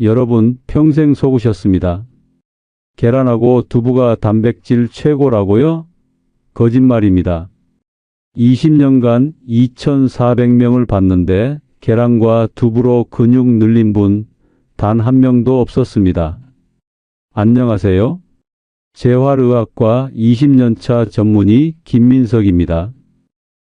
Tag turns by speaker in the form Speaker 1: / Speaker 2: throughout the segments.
Speaker 1: 여러분 평생 속으셨습니다. 계란하고 두부가 단백질 최고라고요? 거짓말입니다. 20년간 2,400명을 봤는데 계란과 두부로 근육 늘린 분 단 한 명도 없었습니다. 안녕하세요. 재활의학과 20년차 전문의 김민석입니다.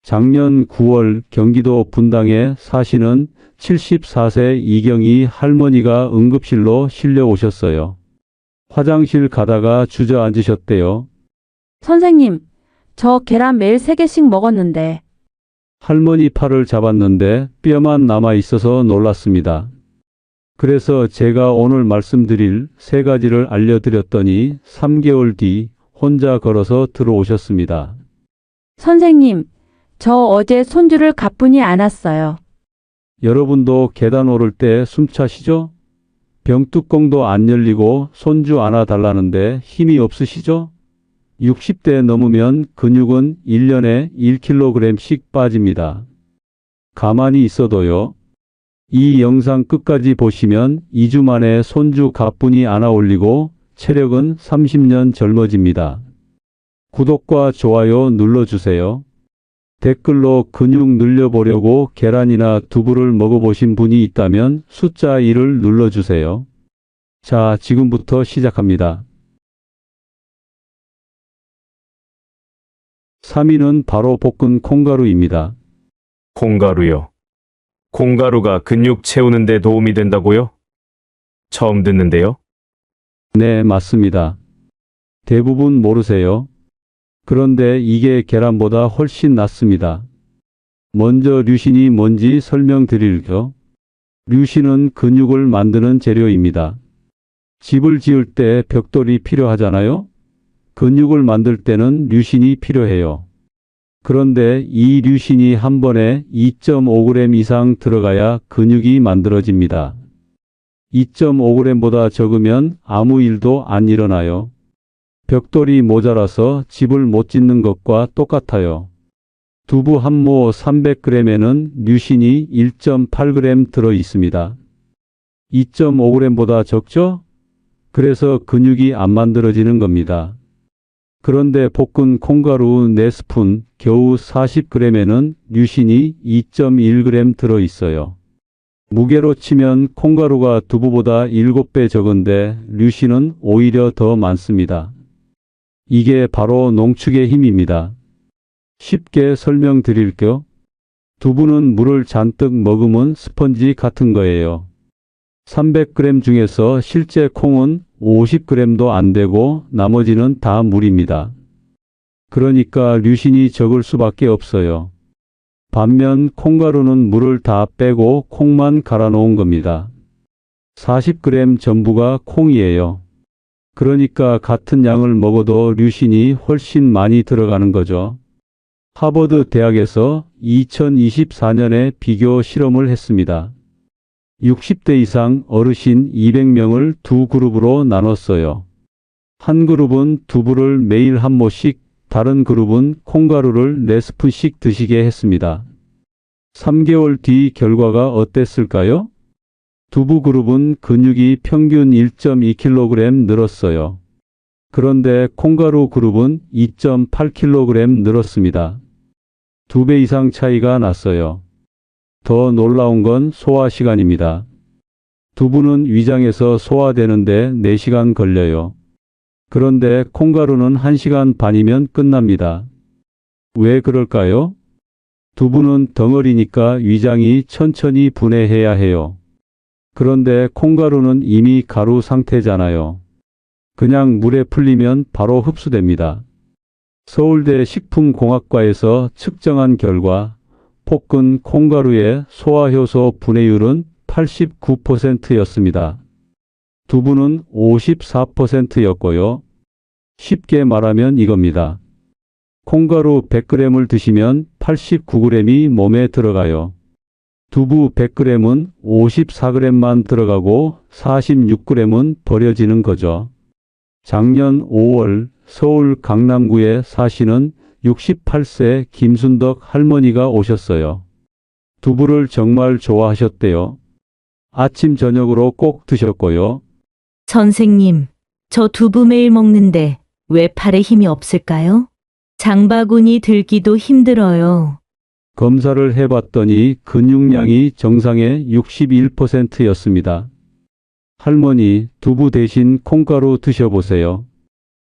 Speaker 1: 작년 9월 경기도 분당에 사시는 74세 이경희 할머니가 응급실로 실려 오셨어요. 화장실 가다가 주저앉으셨대요.
Speaker 2: 선생님, 저 계란 매일 3개씩 먹었는데.
Speaker 1: 할머니 팔을 잡았는데 뼈만 남아 있어서 놀랐습니다. 그래서 제가 오늘 말씀드릴 3가지를 알려드렸더니 3개월 뒤 혼자 걸어서 들어오셨습니다.
Speaker 2: 선생님, 저 어제 손주를 가뿐히 안았어요.
Speaker 1: 여러분도 계단 오를 때 숨차시죠? 병뚜껑도 안 열리고 손주 안아달라는데 힘이 없으시죠? 60대 넘으면 근육은 1년에 1kg씩 빠집니다. 가만히 있어도요. 이 영상 끝까지 보시면 2주 만에 손주 가뿐히 안아 올리고 체력은 30년 젊어집니다. 구독과 좋아요 눌러주세요. 댓글로 근육 늘려보려고 계란이나 두부를 먹어보신 분이 있다면 숫자 1을 눌러주세요. 자, 지금부터 시작합니다. 3위는 바로 볶은 콩가루입니다.
Speaker 3: 콩가루요. 콩가루가 근육 채우는 데 도움이 된다고요? 처음 듣는데요?
Speaker 1: 네, 맞습니다. 대부분 모르세요. 그런데 이게 계란보다 훨씬 낫습니다. 먼저 류신이 뭔지 설명드릴게요. 류신은 근육을 만드는 재료입니다. 집을 지을 때 벽돌이 필요하잖아요? 근육을 만들 때는 류신이 필요해요. 그런데 이 류신이 한 번에 2.5g 이상 들어가야 근육이 만들어집니다. 2.5g보다 적으면 아무 일도 안 일어나요. 벽돌이 모자라서 집을 못 짓는 것과 똑같아요. 두부 한 모 300g에는 류신이 1.8g 들어 있습니다. 2.5g보다 적죠? 그래서 근육이 안 만들어지는 겁니다. 그런데 볶은 콩가루 4스푼, 겨우 40g에는 류신이 2.1g 들어 있어요. 무게로 치면 콩가루가 두부보다 7배 적은데 류신은 오히려 더 많습니다. 이게 바로 농축의 힘입니다. 쉽게 설명드릴게요. 두부는 물을 잔뜩 머금은 스펀지 같은 거예요. 300g 중에서 실제 콩은 50g도 안 되고 나머지는 다 물입니다. 그러니까 류신이 적을 수밖에 없어요. 반면 콩가루는 물을 다 빼고 콩만 갈아 놓은 겁니다. 40g 전부가 콩이에요. 그러니까 같은 양을 먹어도 류신이 훨씬 많이 들어가는 거죠. 하버드 대학에서 2024년에 비교 실험을 했습니다. 60대 이상 어르신 200명을 두 그룹으로 나눴어요. 한 그룹은 두부를 매일 한 모씩, 다른 그룹은 콩가루를 4스푼씩 드시게 했습니다. 3개월 뒤 결과가 어땠을까요? 두부 그룹은 근육이 평균 1.2kg 늘었어요. 그런데 콩가루 그룹은 2.8kg 늘었습니다. 2배 이상 차이가 났어요. 더 놀라운 건 소화 시간입니다. 두부는 위장에서 소화되는데 4시간 걸려요. 그런데 콩가루는 1시간 반이면 끝납니다. 왜 그럴까요? 두부는 덩어리니까 위장이 천천히 분해해야 해요. 그런데 콩가루는 이미 가루 상태잖아요. 그냥 물에 풀리면 바로 흡수됩니다. 서울대 식품공학과에서 측정한 결과 볶은 콩가루의 소화효소 분해율은 89%였습니다. 두부는 54%였고요. 쉽게 말하면 이겁니다. 콩가루 100g을 드시면 89g이 몸에 들어가요. 두부 100g은 54g만 들어가고 46g은 버려지는 거죠. 작년 5월 서울 강남구에 사시는 68세 김순덕 할머니가 오셨어요. 두부를 정말 좋아하셨대요. 아침 저녁으로 꼭 드셨고요.
Speaker 4: 선생님, 저 두부 매일 먹는데 왜 팔에 힘이 없을까요? 장바구니 들기도 힘들어요.
Speaker 1: 검사를 해봤더니 근육량이 정상의 61%였습니다. 할머니, 두부 대신 콩가루 드셔보세요.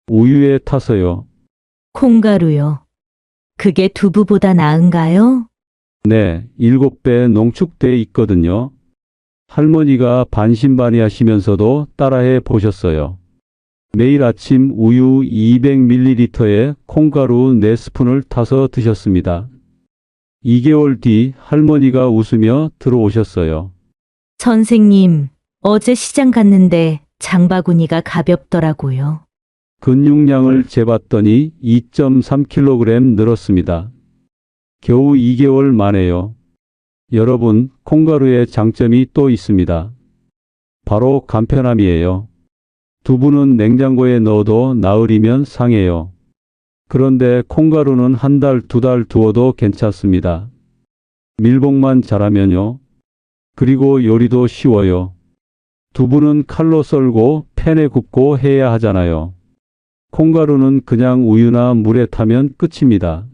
Speaker 1: 우유에 타서요.
Speaker 4: 콩가루요. 그게 두부보다 나은가요?
Speaker 1: 네, 7배 농축돼 있거든요. 할머니가 반신반의하시면서도 따라해 보셨어요. 매일 아침 우유 200ml에 콩가루 4스푼을 타서 드셨습니다. 2개월 뒤 할머니가 웃으며 들어오셨어요.
Speaker 4: 선생님, 어제 시장 갔는데 장바구니가 가볍더라고요.
Speaker 1: 근육량을 재봤더니 2.3kg 늘었습니다. 겨우 2개월 만에요. 여러분, 콩가루의 장점이 또 있습니다. 바로 간편함이에요. 두부는 냉장고에 넣어도 나흘이면 상해요. 그런데 콩가루는 한 달, 2달 두어도 괜찮습니다. 밀봉만 잘하면요. 그리고 요리도 쉬워요. 두부는 칼로 썰고 팬에 굽고 해야 하잖아요. 콩가루는 그냥 우유나 물에 타면 끝입니다.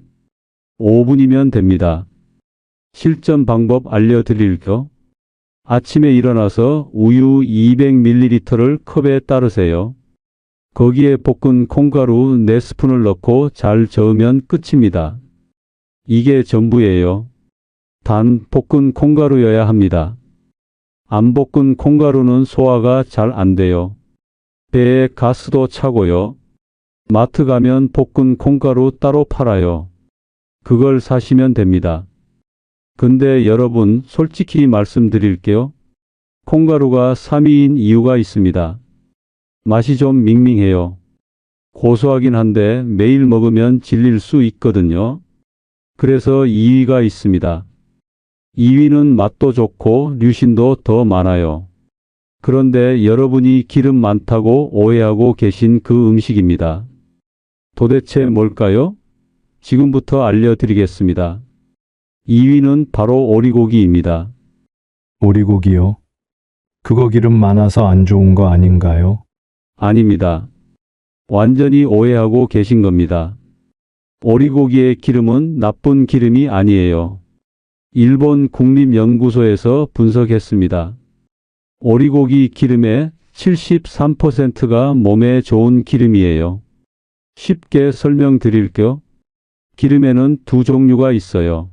Speaker 1: 5분이면 됩니다. 실전 방법 알려드릴게요. 아침에 일어나서 우유 200ml를 컵에 따르세요. 거기에 볶은 콩가루 4스푼을 넣고 잘 저으면 끝입니다. 이게 전부예요. 단 볶은 콩가루여야 합니다. 안 볶은 콩가루는 소화가 잘 안 돼요. 배에 가스도 차고요. 마트 가면 볶은 콩가루 따로 팔아요. 그걸 사시면 됩니다. 근데 여러분, 솔직히 말씀드릴게요. 콩가루가 3위인 이유가 있습니다. 맛이 좀 밍밍해요. 고소하긴 한데 매일 먹으면 질릴 수 있거든요. 그래서 2위가 있습니다. 2위는 맛도 좋고 류신도 더 많아요. 그런데 여러분이 기름 많다고 오해하고 계신 그 음식입니다. 도대체 뭘까요? 지금부터 알려드리겠습니다. 2위는 바로 오리고기입니다.
Speaker 5: 오리고기요? 그거 기름 많아서 안 좋은 거 아닌가요?
Speaker 1: 아닙니다. 완전히 오해하고 계신 겁니다. 오리고기의 기름은 나쁜 기름이 아니에요. 일본 국립연구소에서 분석했습니다. 오리고기 기름의 73%가 몸에 좋은 기름이에요. 쉽게 설명드릴게요. 기름에는 두 종류가 있어요.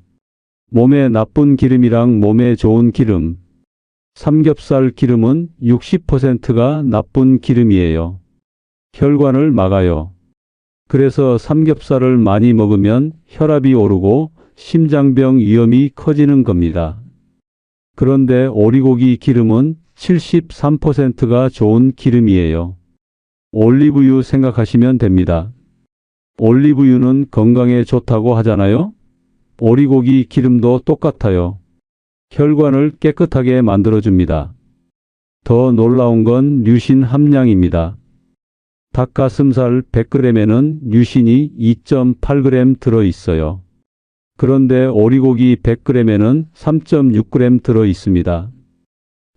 Speaker 1: 몸에 나쁜 기름이랑 몸에 좋은 기름. 삼겹살 기름은 60%가 나쁜 기름이에요. 혈관을 막아요. 그래서 삼겹살을 많이 먹으면 혈압이 오르고 심장병 위험이 커지는 겁니다. 그런데 오리고기 기름은 73%가 좋은 기름이에요. 올리브유 생각하시면 됩니다. 올리브유는 건강에 좋다고 하잖아요? 오리고기 기름도 똑같아요. 혈관을 깨끗하게 만들어줍니다. 더 놀라운 건 류신 함량입니다. 닭가슴살 100g에는 류신이 2.8g 들어있어요. 그런데 오리고기 100g에는 3.6g 들어있습니다.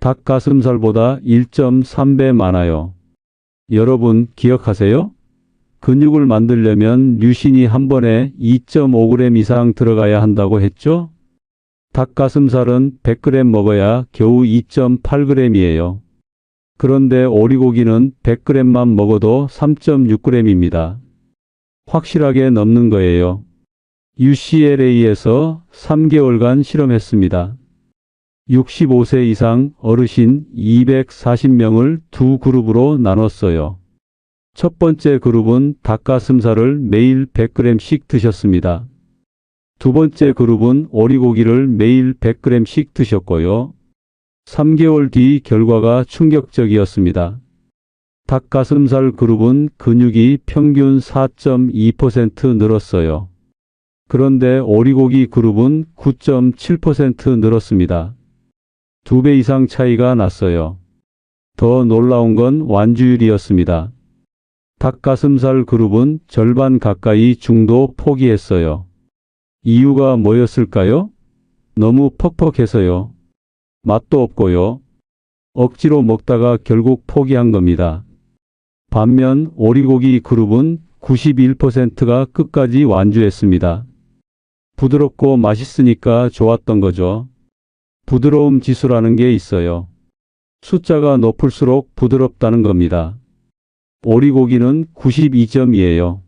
Speaker 1: 닭가슴살보다 1.3배 많아요. 여러분 기억하세요? 근육을 만들려면 류신이 한 번에 2.5g 이상 들어가야 한다고 했죠? 닭가슴살은 100g 먹어야 겨우 2.8g이에요. 그런데 오리고기는 100g만 먹어도 3.6g입니다. 확실하게 넘는 거예요. UCLA에서 3개월간 실험했습니다. 65세 이상 어르신 240명을 두 그룹으로 나눴어요. 첫 번째 그룹은 닭가슴살을 매일 100g씩 드셨습니다. 두 번째 그룹은 오리고기를 매일 100g씩 드셨고요. 3개월 뒤 결과가 충격적이었습니다. 닭가슴살 그룹은 근육이 평균 4.2% 늘었어요. 그런데 오리고기 그룹은 9.7% 늘었습니다. 2배 이상 차이가 났어요. 더 놀라운 건 완주율이었습니다. 닭가슴살 그룹은 절반 가까이 중도 포기했어요. 이유가 뭐였을까요? 너무 퍽퍽해서요. 맛도 없고요. 억지로 먹다가 결국 포기한 겁니다. 반면 오리고기 그룹은 91%가 끝까지 완주했습니다. 부드럽고 맛있으니까 좋았던 거죠. 부드러움 지수라는 게 있어요. 숫자가 높을수록 부드럽다는 겁니다. 오리고기는 92점이에요.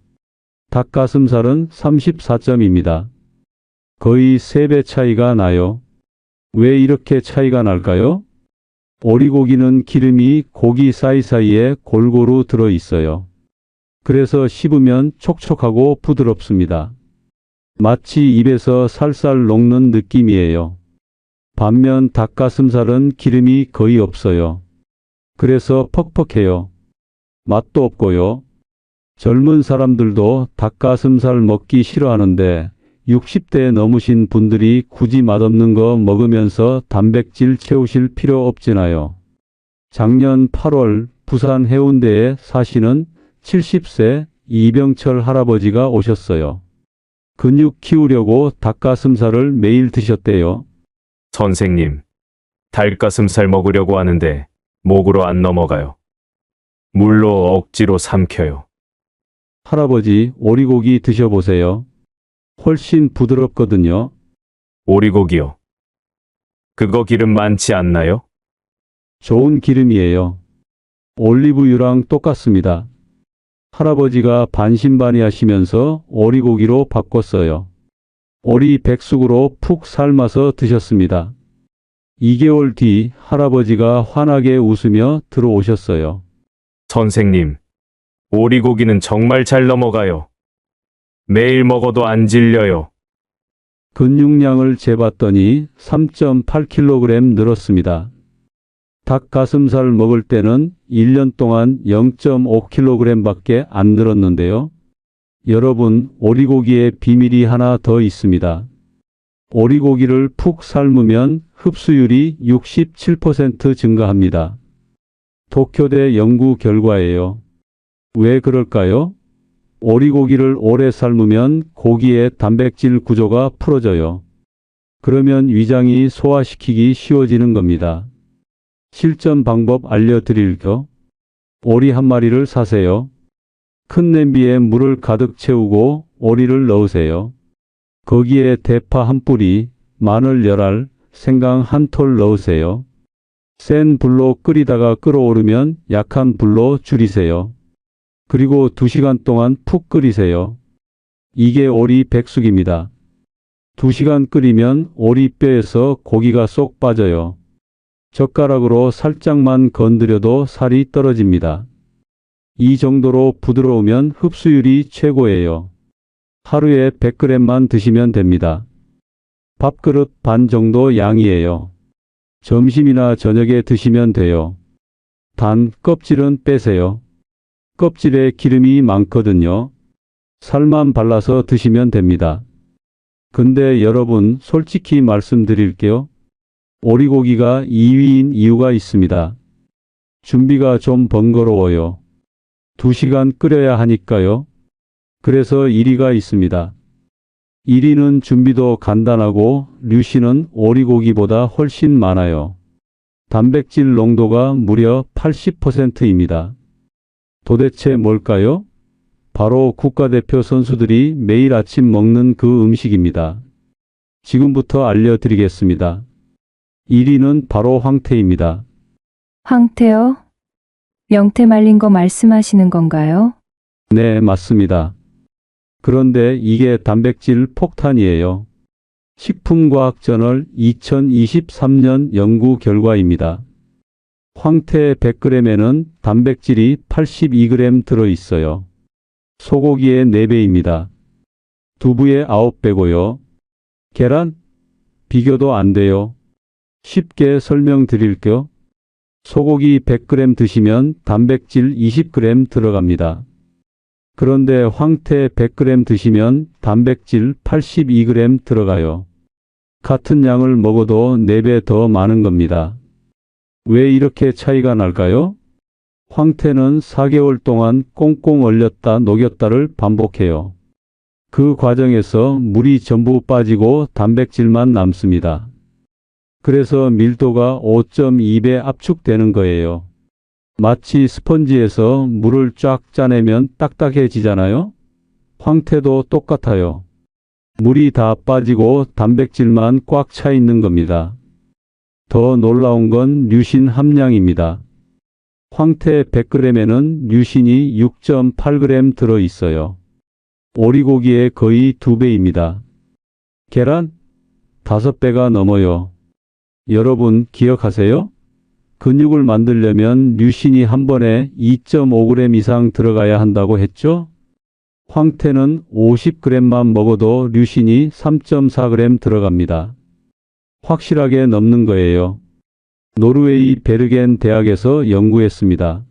Speaker 1: 닭가슴살은 34점입니다. 거의 3배 차이가 나요. 왜 이렇게 차이가 날까요? 오리고기는 기름이 고기 사이사이에 골고루 들어 있어요. 그래서 씹으면 촉촉하고 부드럽습니다. 마치 입에서 살살 녹는 느낌이에요. 반면 닭가슴살은 기름이 거의 없어요. 그래서 퍽퍽해요. 맛도 없고요. 젊은 사람들도 닭가슴살 먹기 싫어하는데 60대 넘으신 분들이 굳이 맛없는 거 먹으면서 단백질 채우실 필요 없잖아요. 작년 8월 부산 해운대에 사시는 70세 이병철 할아버지가 오셨어요. 근육 키우려고 닭가슴살을 매일 드셨대요.
Speaker 3: 선생님, 닭가슴살 먹으려고 하는데 목으로 안 넘어가요. 물로 억지로 삼켜요.
Speaker 1: 할아버지, 오리고기 드셔보세요. 훨씬 부드럽거든요.
Speaker 3: 오리고기요. 그거 기름 많지 않나요?
Speaker 1: 좋은 기름이에요. 올리브유랑 똑같습니다. 할아버지가 반신반의하시면서 오리고기로 바꿨어요. 오리 백숙으로 푹 삶아서 드셨습니다. 2개월 뒤 할아버지가 환하게 웃으며 들어오셨어요.
Speaker 3: 선생님, 오리고기는 정말 잘 넘어가요. 매일 먹어도 안 질려요.
Speaker 1: 근육량을 재봤더니 3.8kg 늘었습니다. 닭 가슴살 먹을 때는 1년 동안 0.5kg 밖에 안 늘었는데요. 여러분, 오리고기에 비밀이 하나 더 있습니다. 오리고기를 푹 삶으면 흡수율이 67% 증가합니다. 도쿄대 연구 결과예요. 왜 그럴까요? 오리고기를 오래 삶으면 고기의 단백질 구조가 풀어져요. 그러면 위장이 소화시키기 쉬워지는 겁니다. 실전 방법 알려드릴게요. 오리 한 마리를 사세요. 큰 냄비에 물을 가득 채우고 오리를 넣으세요. 거기에 대파 한 뿌리, 마늘 10알, 생강 한 톨 넣으세요. 센 불로 끓이다가 끓어오르면 약한 불로 줄이세요. 그리고 2시간 동안 푹 끓이세요. 이게 오리 백숙입니다. 2시간 끓이면 오리 뼈에서 고기가 쏙 빠져요. 젓가락으로 살짝만 건드려도 살이 떨어집니다. 이 정도로 부드러우면 흡수율이 최고예요. 하루에 100g만 드시면 됩니다. 밥그릇 반 정도 양이에요. 점심이나 저녁에 드시면 돼요. 단 껍질은 빼세요. 껍질에 기름이 많거든요. 살만 발라서 드시면 됩니다. 근데 여러분, 솔직히 말씀드릴게요. 오리고기가 2위인 이유가 있습니다. 준비가 좀 번거로워요. 2시간 끓여야 하니까요. 그래서 1위가 있습니다. 1위는 준비도 간단하고 류신은 오리고기보다 훨씬 많아요. 단백질 농도가 무려 80%입니다. 도대체 뭘까요? 바로 국가대표 선수들이 매일 아침 먹는 그 음식입니다. 지금부터 알려드리겠습니다. 1위는 바로 황태입니다.
Speaker 6: 황태요? 명태 말린 거 말씀하시는 건가요?
Speaker 1: 네, 맞습니다. 그런데 이게 단백질 폭탄이에요. 식품과학저널 2023년 연구 결과입니다. 황태 100g에는 단백질이 82g 들어있어요. 소고기의 4배입니다. 두부의 9배고요. 계란? 비교도 안 돼요. 쉽게 설명드릴게요. 소고기 100g 드시면 단백질 20g 들어갑니다. 그런데 황태 100g 드시면 단백질 82g 들어가요. 같은 양을 먹어도 4배 더 많은 겁니다. 왜 이렇게 차이가 날까요? 황태는 4개월 동안 꽁꽁 얼렸다 녹였다를 반복해요. 그 과정에서 물이 전부 빠지고 단백질만 남습니다. 그래서 밀도가 5.2배 압축되는 거예요. 마치 스펀지에서 물을 쫙 짜내면 딱딱해지잖아요? 황태도 똑같아요. 물이 다 빠지고 단백질만 꽉 차 있는 겁니다. 더 놀라운 건 류신 함량입니다. 황태 100g에는 류신이 6.8g 들어 있어요. 오리고기의 거의 2배입니다. 계란? 5배가 넘어요. 여러분 기억하세요? 근육을 만들려면 류신이 한 번에 2.5g 이상 들어가야 한다고 했죠? 황태는 50g만 먹어도 류신이 3.4g 들어갑니다. 확실하게 넘는 거예요. 노르웨이 베르겐 대학에서 연구했습니다.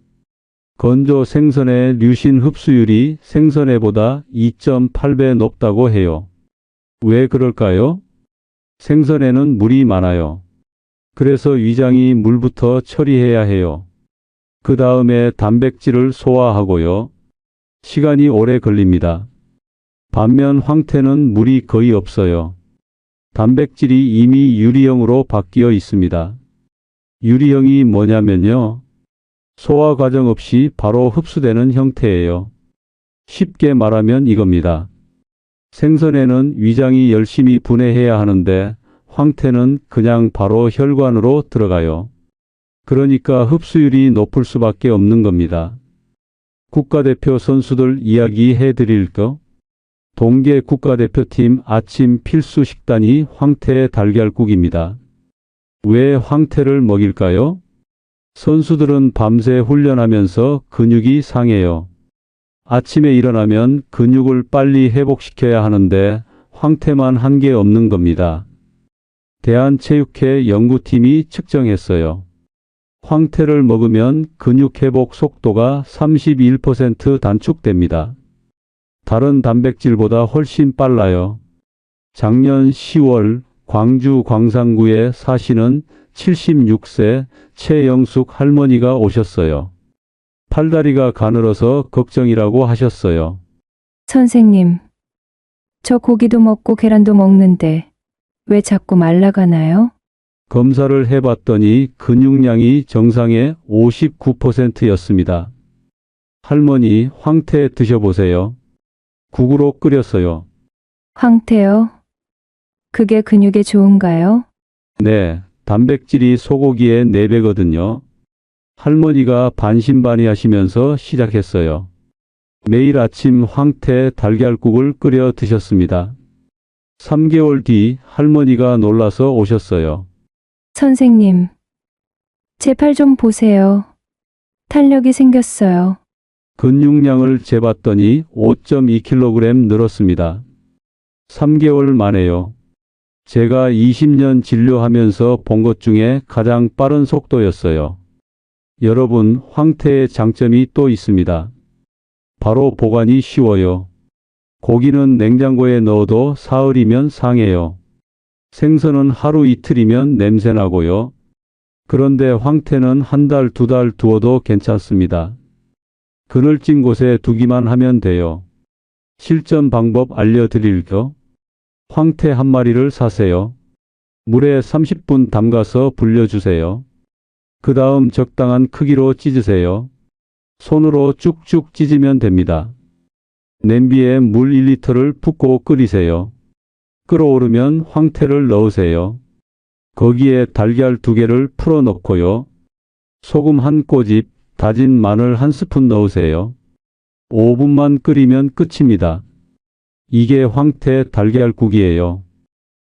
Speaker 1: 건조 생선의 류신 흡수율이 생선회보다 2.8배 높다고 해요. 왜 그럴까요? 생선에는 물이 많아요. 그래서 위장이 물부터 처리해야 해요. 그 다음에 단백질을 소화하고요. 시간이 오래 걸립니다. 반면 황태는 물이 거의 없어요. 단백질이 이미 유리형으로 바뀌어 있습니다. 유리형이 뭐냐면요. 소화 과정 없이 바로 흡수되는 형태예요. 쉽게 말하면 이겁니다. 생선에는 위장이 열심히 분해해야 하는데 황태는 그냥 바로 혈관으로 들어가요. 그러니까 흡수율이 높을 수밖에 없는 겁니다. 국가대표 선수들 이야기해 드릴까? 동계 국가대표팀 아침 필수 식단이 황태 달걀국입니다. 왜 황태를 먹일까요? 선수들은 밤새 훈련하면서 근육이 상해요. 아침에 일어나면 근육을 빨리 회복시켜야 하는데 황태만 한 게 없는 겁니다. 대한체육회 연구팀이 측정했어요. 황태를 먹으면 근육 회복 속도가 31% 단축됩니다. 다른 단백질보다 훨씬 빨라요. 작년 10월 광주 광산구에 사시는 76세 최영숙 할머니가 오셨어요. 팔다리가 가늘어서 걱정이라고 하셨어요.
Speaker 6: 선생님, 저 고기도 먹고 계란도 먹는데 왜 자꾸 말라가나요?
Speaker 1: 검사를 해봤더니 근육량이 정상의 59%였습니다. 할머니, 황태 드셔보세요. 국으로 끓였어요.
Speaker 6: 황태요? 그게 근육에 좋은가요?
Speaker 1: 네, 단백질이 소고기의 4배거든요. 할머니가 반신반의하시면서 시작했어요. 매일 아침 황태 달걀국을 끓여 드셨습니다. 3개월 뒤 할머니가 놀라서 오셨어요.
Speaker 6: 선생님, 제 팔 좀 보세요. 탄력이 생겼어요.
Speaker 1: 근육량을 재봤더니 5.2kg 늘었습니다. 3개월 만에요. 제가 20년 진료하면서 본 것 중에 가장 빠른 속도였어요. 여러분, 황태의 장점이 또 있습니다. 바로 보관이 쉬워요. 고기는 냉장고에 넣어도 사흘이면 상해요. 생선은 하루 이틀이면 냄새나고요. 그런데 황태는 한 달, 2달 두어도 괜찮습니다. 그늘진 곳에 두기만 하면 돼요. 실전 방법 알려드릴게요. 황태 한 마리를 사세요. 물에 30분 담가서 불려주세요. 그 다음 적당한 크기로 찢으세요. 손으로 쭉쭉 찢으면 됩니다. 냄비에 물 1리터를 붓고 끓이세요. 끓어오르면 황태를 넣으세요. 거기에 달걀 2개를 풀어 넣고요. 소금 한 꼬집, 다진 마늘 한 스푼 넣으세요. 5분만 끓이면 끝입니다. 이게 황태 달걀국이에요.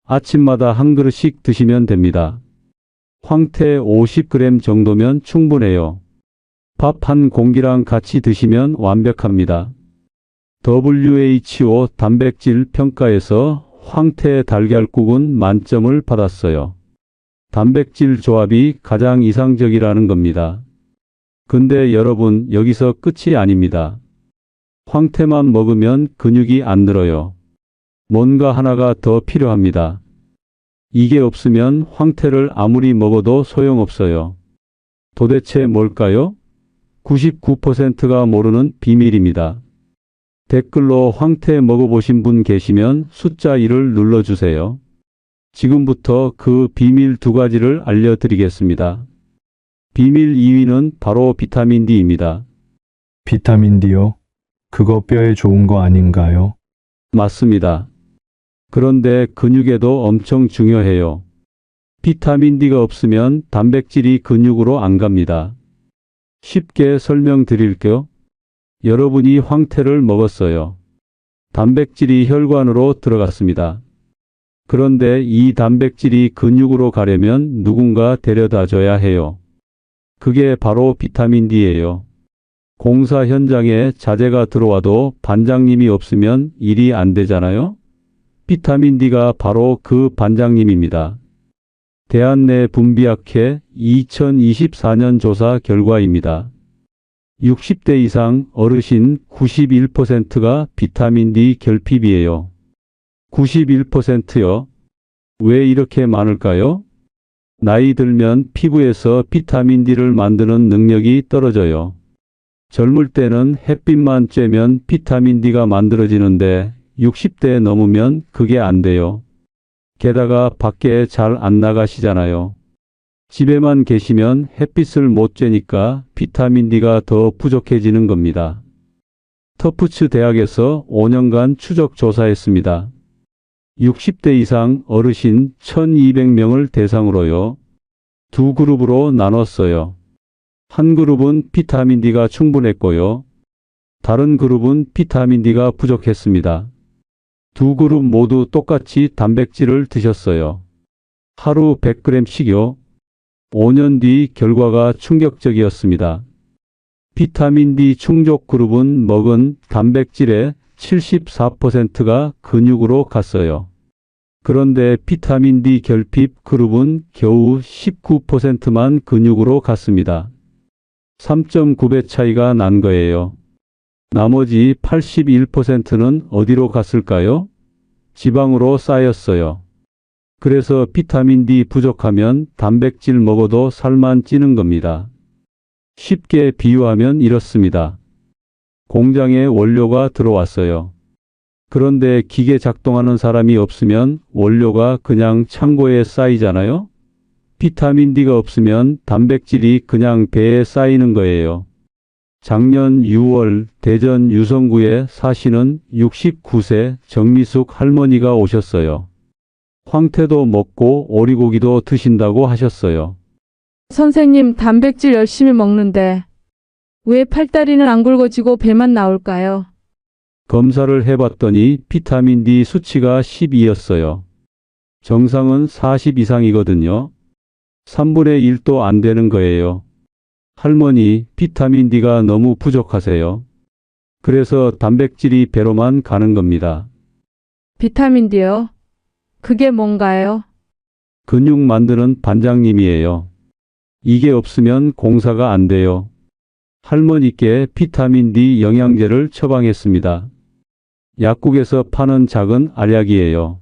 Speaker 1: 아침마다 한 그릇씩 드시면 됩니다. 황태 50g 정도면 충분해요. 밥 한 공기랑 같이 드시면 완벽합니다. WHO 단백질 평가에서 황태 달걀국은 만점을 받았어요. 단백질 조합이 가장 이상적이라는 겁니다. 근데 여러분, 여기서 끝이 아닙니다. 황태만 먹으면 근육이 안 늘어요. 뭔가 하나가 더 필요합니다. 이게 없으면 황태를 아무리 먹어도 소용없어요. 도대체 뭘까요? 99%가 모르는 비밀입니다. 댓글로 황태 먹어보신 분 계시면 숫자 1을 눌러주세요. 지금부터 그 비밀 두 가지를 알려드리겠습니다. 비밀 2위는 바로 비타민 D입니다.
Speaker 5: 비타민 D요? 그거 뼈에 좋은 거 아닌가요?
Speaker 1: 맞습니다. 그런데 근육에도 엄청 중요해요. 비타민 D가 없으면 단백질이 근육으로 안 갑니다. 쉽게 설명드릴게요. 여러분이 황태를 먹었어요. 단백질이 혈관으로 들어갔습니다. 그런데 이 단백질이 근육으로 가려면 누군가 데려다 줘야 해요. 그게 바로 비타민 D예요. 공사 현장에 자재가 들어와도 반장님이 없으면 일이 안 되잖아요? 비타민 D가 바로 그 반장님입니다. 대한내분비학회 2024년 조사 결과입니다. 60대 이상 어르신 91%가 비타민 D 결핍이에요. 91%요? 왜 이렇게 많을까요? 나이 들면 피부에서 비타민 D를 만드는 능력이 떨어져요. 젊을 때는 햇빛만 쬐면 비타민 D가 만들어지는데 60대 넘으면 그게 안 돼요. 게다가 밖에 잘 안 나가시잖아요. 집에만 계시면 햇빛을 못 쬐니까 비타민 D가 더 부족해지는 겁니다. 터프츠 대학에서 5년간 추적 조사했습니다. 60대 이상 어르신 1200명을 대상으로요. 두 그룹으로 나눴어요. 한 그룹은 비타민 D가 충분했고요. 다른 그룹은 비타민 D가 부족했습니다. 두 그룹 모두 똑같이 단백질을 드셨어요. 하루 100g씩요. 5년 뒤 결과가 충격적이었습니다. 비타민 D 충족 그룹은 먹은 단백질의 74%가 근육으로 갔어요. 그런데 비타민 D 결핍 그룹은 겨우 19%만 근육으로 갔습니다. 3.9배 차이가 난 거예요. 나머지 81%는 어디로 갔을까요? 지방으로 쌓였어요. 그래서 비타민 D 부족하면 단백질 먹어도 살만 찌는 겁니다. 쉽게 비유하면 이렇습니다. 공장에 원료가 들어왔어요. 그런데 기계 작동하는 사람이 없으면 원료가 그냥 창고에 쌓이잖아요? 비타민 D가 없으면 단백질이 그냥 배에 쌓이는 거예요. 작년 6월 대전 유성구에 사시는 69세 정미숙 할머니가 오셨어요. 황태도 먹고 오리고기도 드신다고 하셨어요.
Speaker 2: 선생님, 단백질 열심히 먹는데 왜 팔다리는 안 굵어지고 배만 나올까요?
Speaker 1: 검사를 해봤더니 비타민 D 수치가 12였어요. 정상은 40 이상이거든요. 3분의 1도 안 되는 거예요. 할머니, 비타민 D가 너무 부족하세요. 그래서 단백질이 배로만 가는 겁니다.
Speaker 2: 비타민 D요? 그게 뭔가요?
Speaker 1: 근육 만드는 반장님이에요. 이게 없으면 공사가 안 돼요. 할머니께 비타민 D 영양제를 처방했습니다. 약국에서 파는 작은 알약이에요.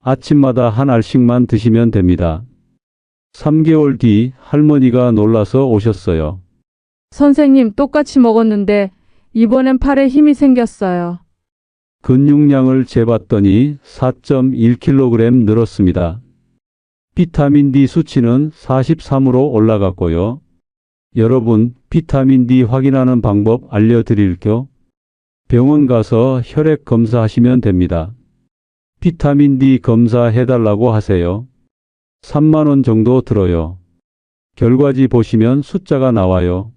Speaker 1: 아침마다 한 알씩만 드시면 됩니다. 3개월 뒤 할머니가 놀라서 오셨어요.
Speaker 2: 선생님, 똑같이 먹었는데 이번엔 팔에 힘이 생겼어요.
Speaker 1: 근육량을 재봤더니 4.1kg 늘었습니다. 비타민 D 수치는 43으로 올라갔고요. 여러분, 비타민 D 확인하는 방법 알려드릴게요. 병원 가서 혈액 검사하시면 됩니다. 비타민 D 검사해달라고 하세요. 3만 원 정도 들어요. 결과지 보시면 숫자가 나와요.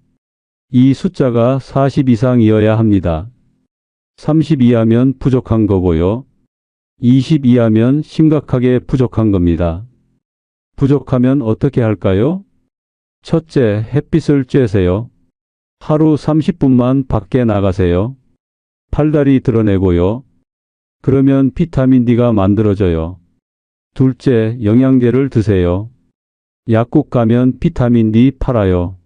Speaker 1: 이 숫자가 40 이상이어야 합니다. 30 이하면 부족한 거고요. 20 이하면 심각하게 부족한 겁니다. 부족하면 어떻게 할까요? 첫째, 햇빛을 쬐세요. 하루 30분만 밖에 나가세요. 팔다리 드러내고요. 그러면 비타민 D가 만들어져요. 둘째, 영양제를 드세요. 약국 가면 비타민 D 팔아요.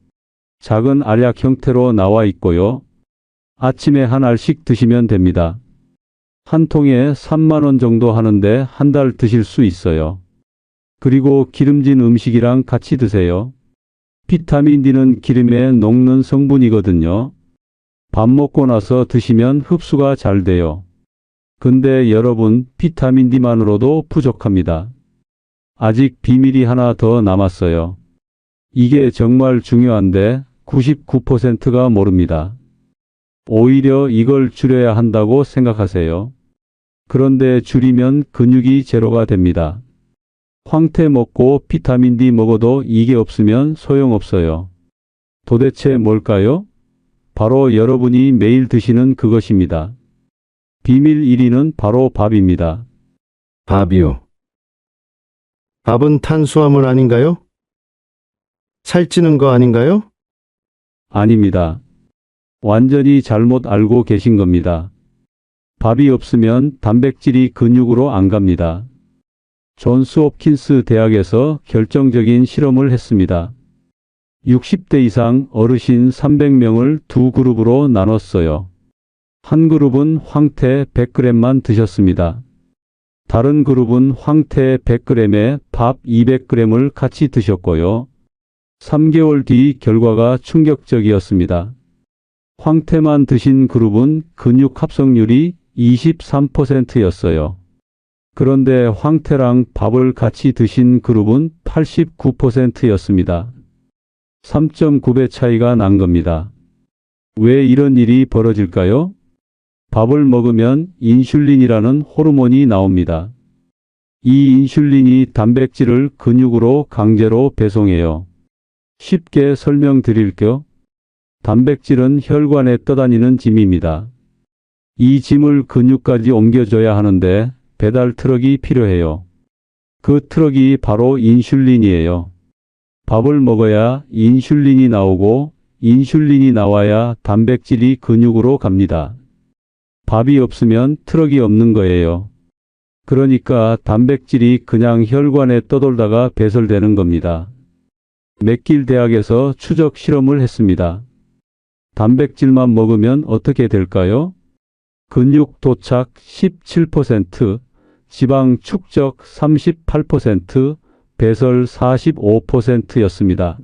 Speaker 1: 작은 알약 형태로 나와 있고요. 아침에 한 알씩 드시면 됩니다. 한 통에 3만 원 정도 하는데 한 달 드실 수 있어요. 그리고 기름진 음식이랑 같이 드세요. 비타민 D는 기름에 녹는 성분이거든요. 밥 먹고 나서 드시면 흡수가 잘 돼요. 근데 여러분, 비타민 D만으로도 부족합니다. 아직 비밀이 하나 더 남았어요. 이게 정말 중요한데 99%가 모릅니다. 오히려 이걸 줄여야 한다고 생각하세요. 그런데 줄이면 근육이 제로가 됩니다. 황태 먹고 비타민 D 먹어도 이게 없으면 소용없어요. 도대체 뭘까요? 바로 여러분이 매일 드시는 그것입니다. 비밀 1위는 바로 밥입니다.
Speaker 7: 밥이요. 밥은 탄수화물 아닌가요? 살찌는 거 아닌가요?
Speaker 1: 아닙니다. 완전히 잘못 알고 계신 겁니다. 밥이 없으면 단백질이 근육으로 안 갑니다. 존스 홉킨스 대학에서 결정적인 실험을 했습니다. 60대 이상 어르신 300명을 두 그룹으로 나눴어요. 한 그룹은 황태 100g만 드셨습니다. 다른 그룹은 황태 100g에 밥 200g을 같이 드셨고요. 3개월 뒤 결과가 충격적이었습니다. 황태만 드신 그룹은 근육 합성률이 23%였어요. 그런데 황태랑 밥을 같이 드신 그룹은 89%였습니다. 3.9배 차이가 난 겁니다. 왜 이런 일이 벌어질까요? 밥을 먹으면 인슐린이라는 호르몬이 나옵니다. 이 인슐린이 단백질을 근육으로 강제로 배송해요. 쉽게 설명드릴게요. 단백질은 혈관에 떠다니는 짐입니다. 이 짐을 근육까지 옮겨줘야 하는데 배달 트럭이 필요해요. 그 트럭이 바로 인슐린이에요. 밥을 먹어야 인슐린이 나오고 인슐린이 나와야 단백질이 근육으로 갑니다. 밥이 없으면 트럭이 없는 거예요. 그러니까 단백질이 그냥 혈관에 떠돌다가 배설되는 겁니다. 맥길 대학에서 추적 실험을 했습니다. 단백질만 먹으면 어떻게 될까요? 근육 도착 17%, 지방 축적 38%, 배설 45%였습니다.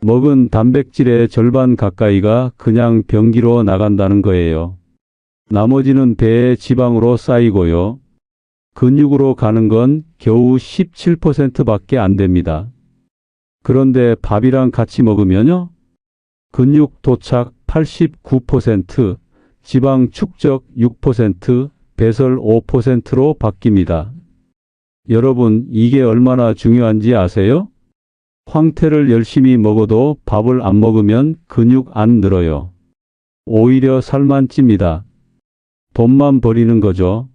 Speaker 1: 먹은 단백질의 절반 가까이가 그냥 변기로 나간다는 거예요. 나머지는 배에 지방으로 쌓이고요. 근육으로 가는 건 겨우 17%밖에 안 됩니다. 그런데 밥이랑 같이 먹으면요? 근육 도착 89%, 지방 축적 6%, 배설 5%로 바뀝니다. 여러분, 이게 얼마나 중요한지 아세요? 황태를 열심히 먹어도 밥을 안 먹으면 근육 안 늘어요. 오히려 살만 찝니다. 돈만 버리는 거죠.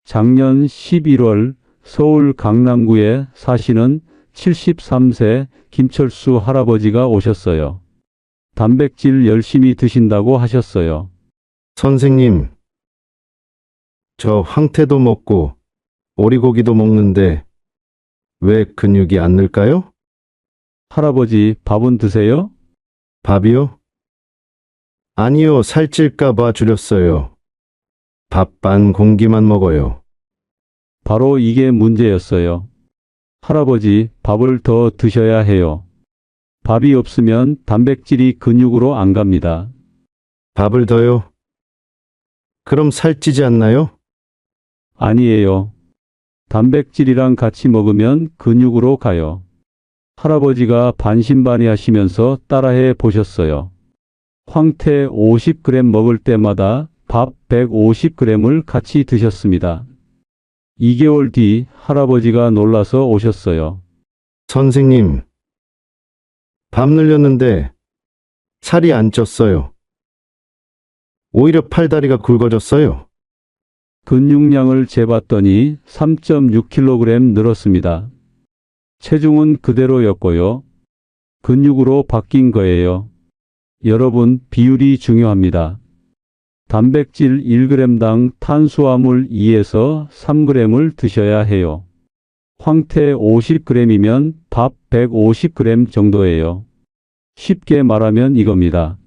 Speaker 1: 작년 11월 서울 강남구에 사시는 73세 김철수 할아버지가 오셨어요. 단백질 열심히 드신다고 하셨어요.
Speaker 7: 선생님, 저 황태도 먹고 오리고기도 먹는데 왜 근육이 안 늘까요?
Speaker 1: 할아버지, 밥은 드세요?
Speaker 7: 밥이요? 아니요, 살찔까 봐 줄였어요. 밥 반 공기만 먹어요.
Speaker 1: 바로 이게 문제였어요. 할아버지, 밥을 더 드셔야 해요. 밥이 없으면 단백질이 근육으로 안 갑니다.
Speaker 7: 밥을 더요? 그럼 살찌지 않나요?
Speaker 1: 아니에요. 단백질이랑 같이 먹으면 근육으로 가요. 할아버지가 반신반의하시면서 따라해 보셨어요. 황태 50g 먹을 때마다 밥 150g을 같이 드셨습니다. 2개월 뒤 할아버지가 놀라서 오셨어요.
Speaker 7: 선생님, 밥 늘렸는데 살이 안 쪘어요. 오히려 팔다리가 굵어졌어요.
Speaker 1: 근육량을 재봤더니 3.6kg 늘었습니다. 체중은 그대로였고요. 근육으로 바뀐 거예요. 여러분, 비율이 중요합니다. 단백질 1g당 탄수화물 2에서 3g을 드셔야 해요. 황태 50g이면 밥 150g 정도예요. 쉽게 말하면 이겁니다.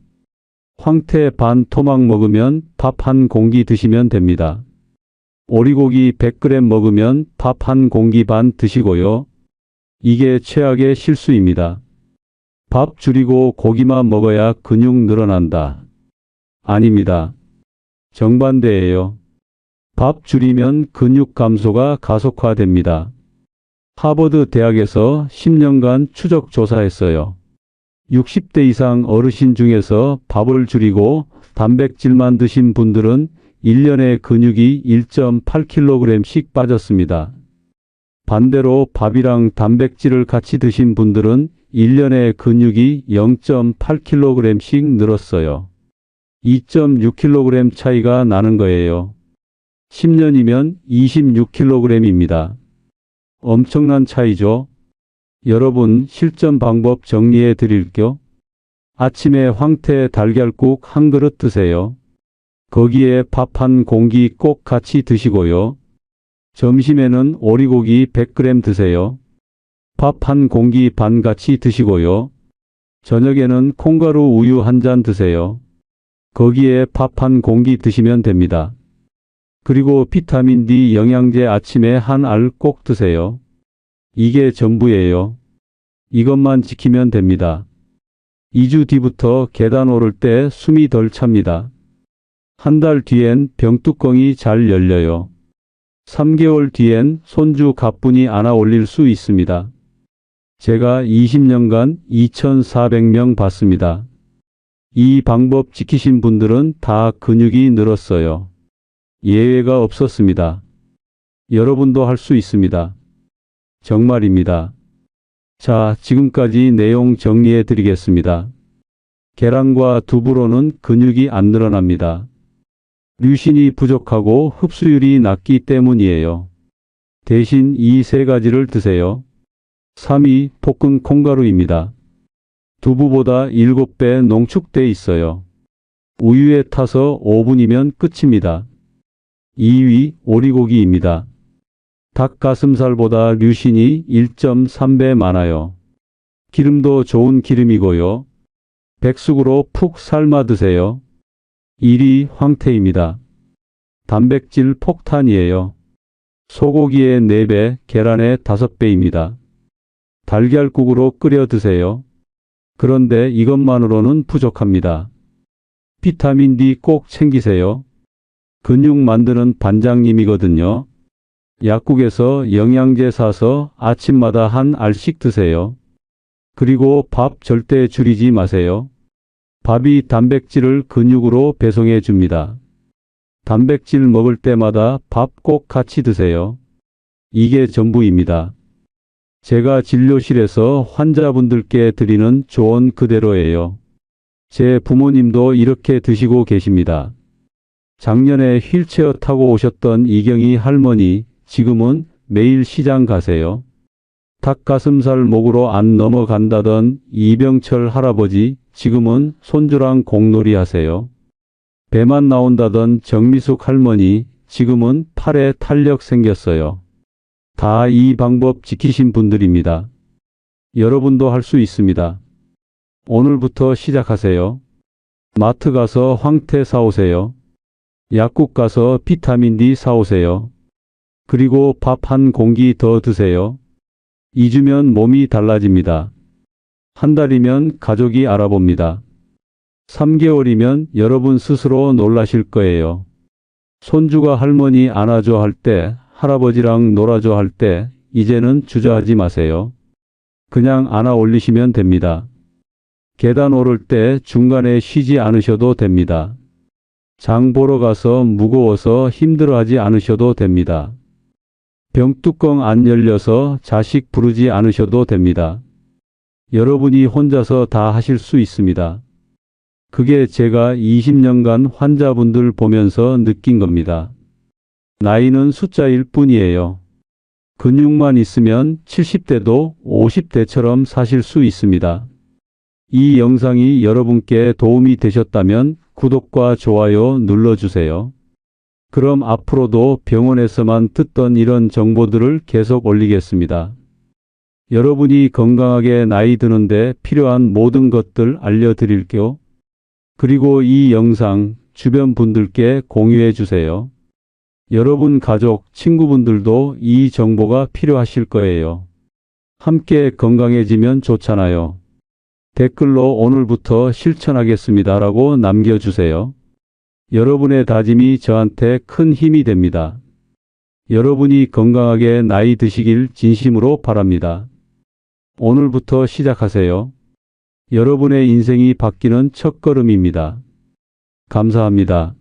Speaker 1: 황태 반 토막 먹으면 밥 한 공기 드시면 됩니다. 오리고기 100g 먹으면 밥 한 공기 반 드시고요. 이게 최악의 실수입니다. 밥 줄이고 고기만 먹어야 근육 늘어난다. 아닙니다. 정반대예요. 밥 줄이면 근육 감소가 가속화됩니다. 하버드 대학에서 10년간 추적 조사했어요. 60대 이상 어르신 중에서 밥을 줄이고 단백질만 드신 분들은 1년에 근육이 1.8kg씩 빠졌습니다. 반대로 밥이랑 단백질을 같이 드신 분들은 1년에 근육이 0.8kg씩 늘었어요. 2.6kg 차이가 나는 거예요. 10년이면 26kg입니다. 엄청난 차이죠. 여러분 실전 방법 정리해 드릴게요. 아침에 황태 달걀국 한 그릇 드세요. 거기에 밥 한 공기 꼭 같이 드시고요. 점심에는 오리고기 100g 드세요. 밥 한 공기 반 같이 드시고요. 저녁에는 콩가루 우유 한 잔 드세요. 거기에 밥 한 공기 드시면 됩니다. 그리고 비타민 D 영양제 아침에 한 알 꼭 드세요. 이게 전부예요. 이것만 지키면 됩니다. 2주 뒤부터 계단 오를 때 숨이 덜 찹니다. 한 달 뒤엔 병뚜껑이 잘 열려요. 3개월 뒤엔 손주 가뿐히 안아 올릴 수 있습니다. 제가 20년간 2,400명 봤습니다. 이 방법 지키신 분들은 다 근육이 늘었어요. 예외가 없었습니다. 여러분도 할 수 있습니다. 정말입니다. 자, 지금까지 내용 정리해 드리겠습니다. 계란과 두부로는 근육이 안 늘어납니다. 류신이 부족하고 흡수율이 낮기 때문이에요. 대신 이 세 가지를 드세요. 3위 볶은 콩가루입니다. 두부보다 7배 농축돼 있어요. 우유에 타서 5분이면 끝입니다. 2위 오리고기입니다. 닭가슴살보다 류신이 1.3배 많아요. 기름도 좋은 기름이고요. 백숙으로 푹 삶아 드세요. 1위 황태입니다. 단백질 폭탄이에요. 소고기의 4배, 계란의 5배입니다. 달걀국으로 끓여 드세요. 그런데 이것만으로는 부족합니다. 비타민 D 꼭 챙기세요. 근육 만드는 반장님이거든요. 약국에서 영양제 사서 아침마다 한 알씩 드세요. 그리고 밥 절대 줄이지 마세요. 밥이 단백질을 근육으로 배송해 줍니다. 단백질 먹을 때마다 밥 꼭 같이 드세요. 이게 전부입니다. 제가 진료실에서 환자분들께 드리는 조언 그대로예요. 제 부모님도 이렇게 드시고 계십니다. 작년에 휠체어 타고 오셨던 이경희 할머니, 지금은 매일 시장 가세요. 닭가슴살 목으로 안 넘어간다던 이병철 할아버지, 지금은 손주랑 공놀이 하세요. 배만 나온다던 정미숙 할머니, 지금은 팔에 탄력 생겼어요. 다 이 방법 지키신 분들입니다. 여러분도 할 수 있습니다. 오늘부터 시작하세요. 마트 가서 황태 사오세요. 약국 가서 비타민 D 사오세요. 그리고 밥 한 공기 더 드세요. 2주면 몸이 달라집니다. 한 달이면 가족이 알아봅니다. 3개월이면 여러분 스스로 놀라실 거예요. 손주가 할머니 안아줘 할 때, 할아버지랑 놀아줘 할 때, 이제는 주저하지 마세요. 그냥 안아 올리시면 됩니다. 계단 오를 때 중간에 쉬지 않으셔도 됩니다. 장 보러 가서 무거워서 힘들어하지 않으셔도 됩니다. 병뚜껑 안 열려서 자식 부르지 않으셔도 됩니다. 여러분이 혼자서 다 하실 수 있습니다. 그게 제가 20년간 환자분들 보면서 느낀 겁니다. 나이는 숫자일 뿐이에요. 근육만 있으면 70대도 50대처럼 사실 수 있습니다. 이 영상이 여러분께 도움이 되셨다면 구독과 좋아요 눌러주세요. 그럼 앞으로도 병원에서만 듣던 이런 정보들을 계속 올리겠습니다. 여러분이 건강하게 나이 드는데 필요한 모든 것들 알려드릴게요. 그리고 이 영상 주변 분들께 공유해 주세요. 여러분 가족, 친구분들도 이 정보가 필요하실 거예요. 함께 건강해지면 좋잖아요. 댓글로 오늘부터 실천하겠습니다라고 남겨주세요. 여러분의 다짐이 저한테 큰 힘이 됩니다. 여러분이 건강하게 나이 드시길 진심으로 바랍니다. 오늘부터 시작하세요. 여러분의 인생이 바뀌는 첫걸음입니다. 감사합니다.